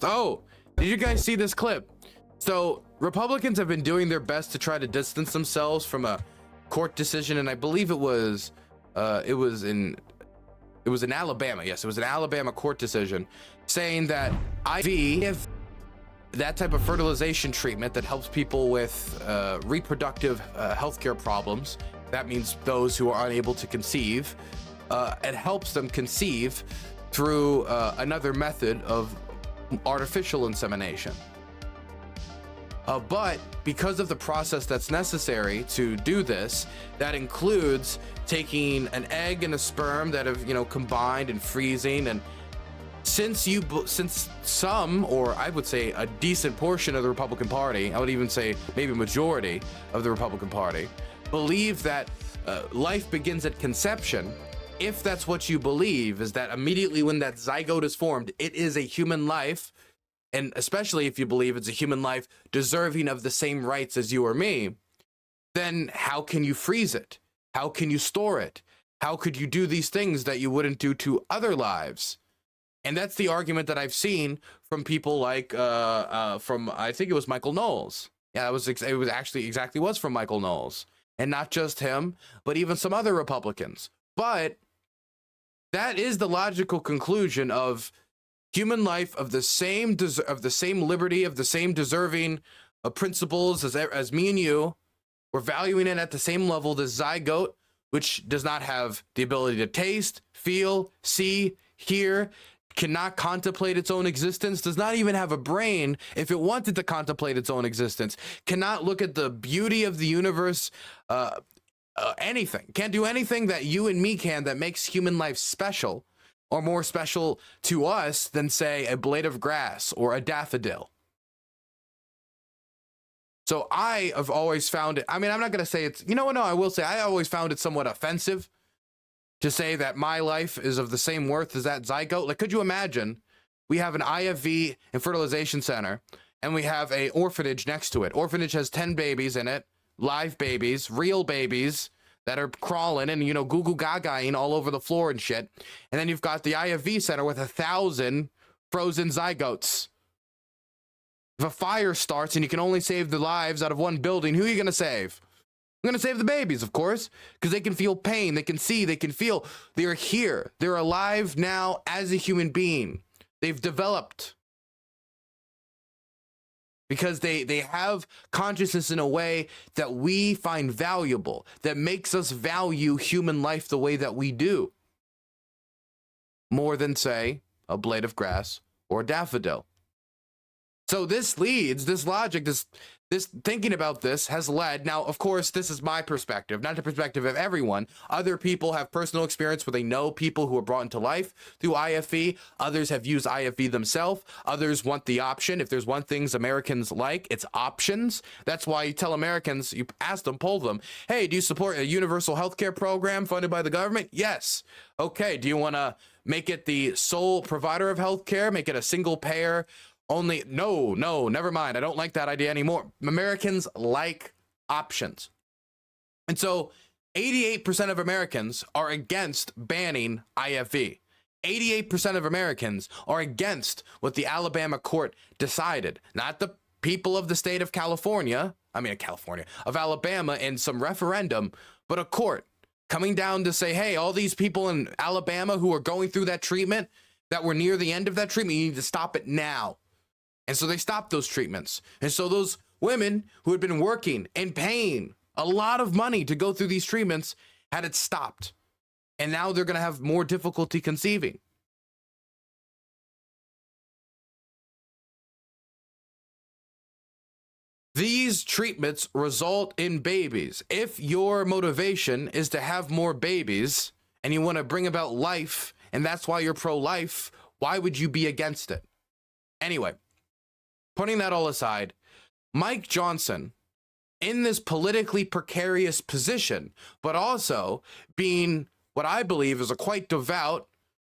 Oh, did you guys see this clip? So Republicans have been doing their best to try to distance themselves from a court decision, and I believe it was in Alabama. Yes, it was an Alabama court decision saying that IVF, that type of fertilization treatment that helps people with reproductive healthcare problems, that means those who are unable to conceive, it helps them conceive through another method of artificial insemination. But because of the process that's necessary to do this, that includes taking an egg and a sperm that have, combined and freezing. And since some, or I would say a decent portion of the Republican Party, I would even say maybe majority of the Republican Party, believe that life begins at conception. If that's what you believe, is that immediately when that zygote is formed, it is a human life. And especially if you believe it's a human life deserving of the same rights as you or me, then how can you freeze it? How can you store it? How could you do these things that you wouldn't do to other lives? And that's the argument that I've seen from people like, from, I think it was Michael Knowles. Yeah, it was from Michael Knowles. And not just him, but even some other Republicans. But that is the logical conclusion of human life of the same liberty, of the same deserving principles as me and you. We're valuing it at the same level. The zygote, which does not have the ability to taste, feel, see, hear, cannot contemplate its own existence, does not even have a brain if it wanted to contemplate its own existence, cannot look at the beauty of the universe, anything, can't do anything that you and me can that makes human life special, or more special to us than, say, a blade of grass or a daffodil. So I have always found it, I'm not going to say it's, no, I will say I always found it somewhat offensive to say that my life is of the same worth as that zygote. Like, could you imagine we have an IVF and fertilization center and we have a orphanage next to it. Orphanage has 10 babies in it, live babies, real babies, that are crawling and, goo goo gagaing all over the floor and shit. And then you've got the IFV center with 1,000 frozen zygotes. If a fire starts and you can only save the lives out of one building, who are you going to save? I'm going to save the babies, of course, because they can feel pain. They can see, they can feel. They're here. They're alive now as a human being. They've developed. Because they have consciousness in a way that we find valuable, that makes us value human life the way that we do. More than, say, a blade of grass or a daffodil. So this logic, this thinking about this has led, now, of course, this is my perspective, not the perspective of everyone. Other people have personal experience where they know people who are brought into life through IFE. Others have used IFE themselves. Others want the option. If there's one thing Americans like, it's options. That's why you tell Americans, you ask them, poll them, hey, do you support a universal healthcare program funded by the government? Yes. Okay, do you want to make it the sole provider of healthcare, make it a single payer only? No, never mind. I don't like that idea anymore. Americans like options. And so 88% of Americans are against banning IFE. 88% of Americans are against what the Alabama court decided. Not the people of the state of of Alabama in some referendum, but a court coming down to say, hey, all these people in Alabama who are going through that treatment, that were near the end of that treatment, you need to stop it now. And so they stopped those treatments. And so those women who had been working and paying a lot of money to go through these treatments had it stopped. And now they're going to have more difficulty conceiving. These treatments result in babies. If your motivation is to have more babies and you want to bring about life, and that's why you're pro-life, why would you be against it? Anyway, putting that all aside, Mike Johnson, in this politically precarious position, but also being what I believe is a quite devout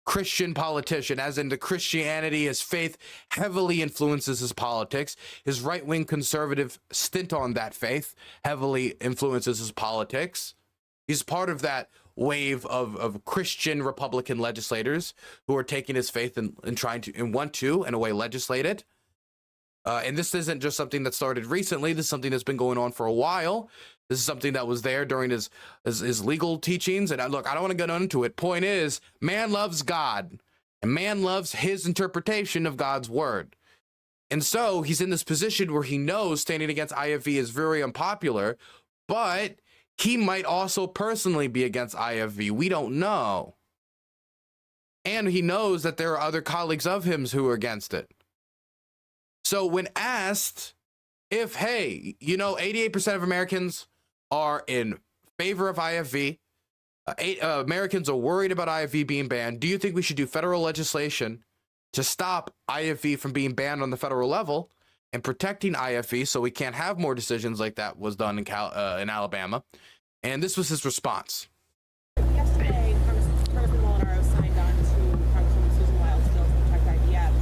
Christian politician, as in the Christianity, his faith heavily influences his politics. His right-wing conservative stint on that faith heavily influences his politics. He's part of that wave of Christian Republican legislators who are taking his faith and trying to and want to, in a way, legislate it. And this isn't just something that started recently. This is something that's been going on for a while. This is something that was there during his legal teachings. And look, I don't want to get into it. Point is, man loves God, and man loves his interpretation of God's word. And so he's in this position where he knows standing against IFV is very unpopular, but he might also personally be against IFV. We don't know. And he knows that there are other colleagues of him who are against it. So when asked if, hey, 88% of Americans are in favor of IFV, Americans are worried about IFV being banned, do you think we should do federal legislation to stop IFV from being banned on the federal level and protecting IFV so we can't have more decisions like that was done in Alabama? And this was his response. Yesterday, Congressman Molinaro signed on to Congresswoman Susan Wild's bill to protect IVF.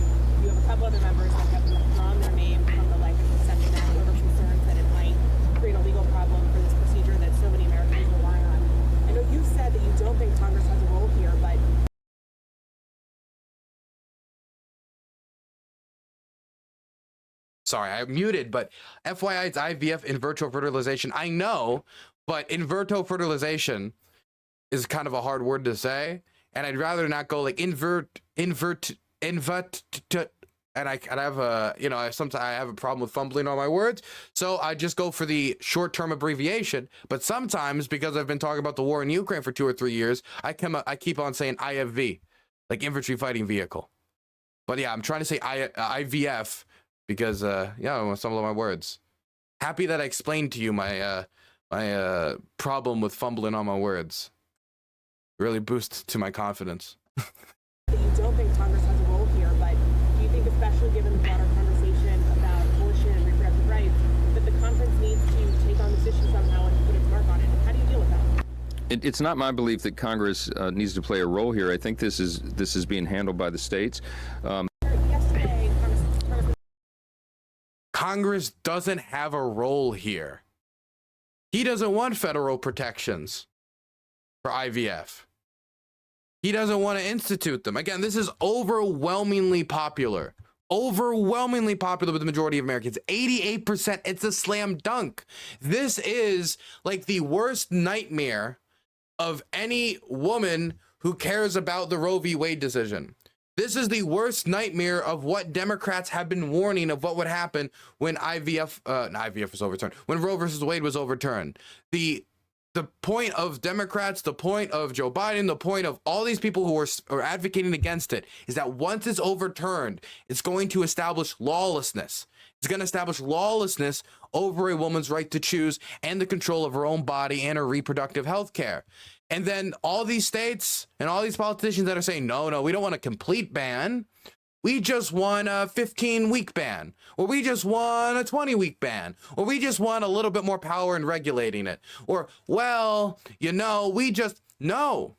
You have a couple other members that have withdrawn their name from the Life and Conception Act over concerns that it might create a legal problem for this procedure that so many Americans rely on. I know you said that you don't think Congress has a role here, but sorry, I muted, but FYI, it's IVF in vitro fertilization. I know, but in vitro fertilization is kind of a hard word to say, and I'd rather not go like invert, and I have a, sometimes I have a problem with fumbling on my words, so I just go for the short-term abbreviation. But sometimes, because I've been talking about the war in Ukraine for 2 or 3 years, I keep on saying IFV, like infantry fighting vehicle. But yeah, I'm trying to say IVF because some of my words. Happy that I explained to you my my problem with fumbling on my words. Really boosts to my confidence. you don't think Congress has a role here, but do you think, especially given the broader conversation about abortion and reproductive rights, that the conference needs to take on this issue somehow and put its mark on it? How do you deal with that? It's not my belief that Congress needs to play a role here. I think this is being handled by the states. Yesterday, Congress doesn't have a role here. He doesn't want federal protections for IVF. He doesn't want to institute them. Again, this is overwhelmingly popular. Overwhelmingly popular with the majority of Americans. 88%, it's a slam dunk. This is like the worst nightmare of any woman who cares about the Roe v. Wade decision. This is the worst nightmare of what Democrats have been warning of what would happen when IVF was overturned, when Roe versus Wade was overturned. The point of Democrats, the point of Joe Biden, the point of all these people who are advocating against it is that once it's overturned, it's going to establish lawlessness. It's going to establish lawlessness over a woman's right to choose and the control of her own body and her reproductive health care. And then all these states and all these politicians that are saying, no, we don't want a complete ban. We just want a 15-week ban, or we just want a 20-week ban, or we just want a little bit more power in regulating it. Or, we just, no.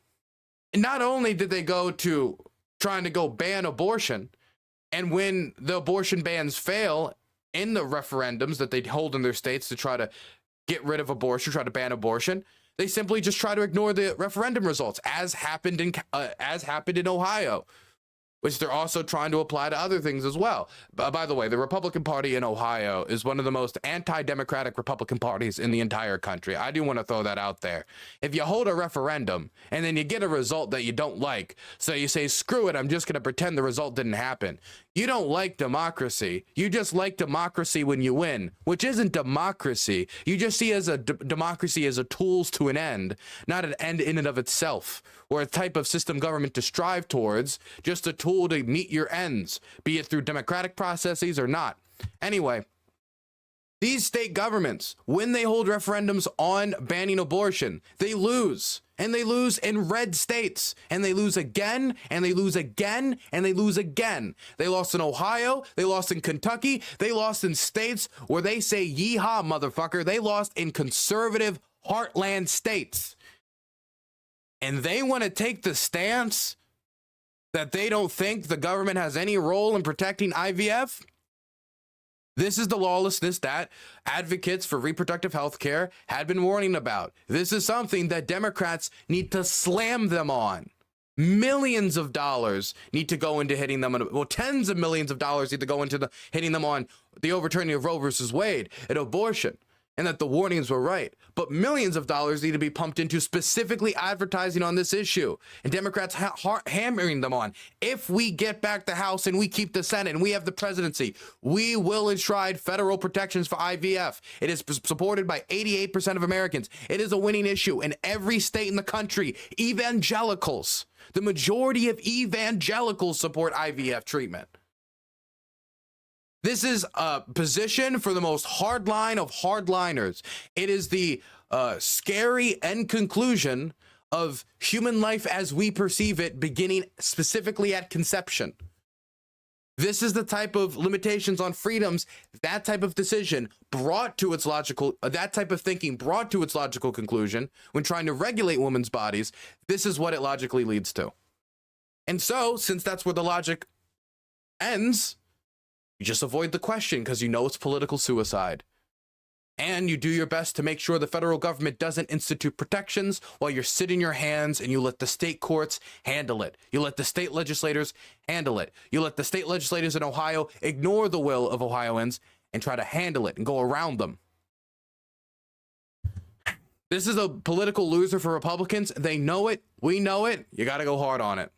Not only did they go to trying to go ban abortion, and when the abortion bans fail in the referendums that they hold in their states to try to get rid of abortion, try to ban abortion, they simply just try to ignore the referendum results, as happened in Ohio, which they're also trying to apply to other things as well. By the way, the Republican Party in Ohio is one of the most anti-democratic Republican parties in the entire country. I do want to throw that out there. If you hold a referendum and then you get a result that you don't like, so you say, screw it, I'm just going to pretend the result didn't happen. You don't like democracy. You just like democracy when you win, which isn't democracy. You just see as a democracy as a tools to an end, not an end in and of itself, or a type of system government to strive towards, just a tool to meet your ends, be it through democratic processes or not. Anyway, these state governments, when they hold referendums on banning abortion, they lose. And they lose in red states. And they lose again, and they lose again, and they lose again. They lost in Ohio. They lost in Kentucky. They lost in states where they say, yeehaw, motherfucker. They lost in conservative heartland states. And they want to take the stance that they don't think the government has any role in protecting IVF? This is the lawlessness that advocates for reproductive health care had been warning about. This is something that Democrats need to slam them on. Millions of dollars need to go into hitting them, well, tens of millions of dollars need to go into hitting them on the overturning of Roe versus Wade and abortion, and that the warnings were right. But millions of dollars need to be pumped into specifically advertising on this issue, and Democrats hammering them on. If we get back the House and we keep the Senate and we have the presidency, we will enshrine federal protections for IVF. It is supported by 88% of Americans. It is a winning issue in every state in the country. Evangelicals, the majority of evangelicals support IVF treatment. This is a position for the most hardline of hardliners. It is the scary end conclusion of human life as we perceive it, beginning specifically at conception. This is the type of limitations on freedoms, that type of decision brought to its logical, that type of thinking brought to its logical conclusion when trying to regulate women's bodies. This is what it logically leads to. And so, since that's where the logic ends, you just avoid the question because you know it's political suicide. And you do your best to make sure the federal government doesn't institute protections while you're sitting your hands and you let the state courts handle it. You let the state legislators handle it. You let the state legislators in Ohio ignore the will of Ohioans and try to handle it and go around them. This is a political loser for Republicans. They know it. We know it. You got to go hard on it.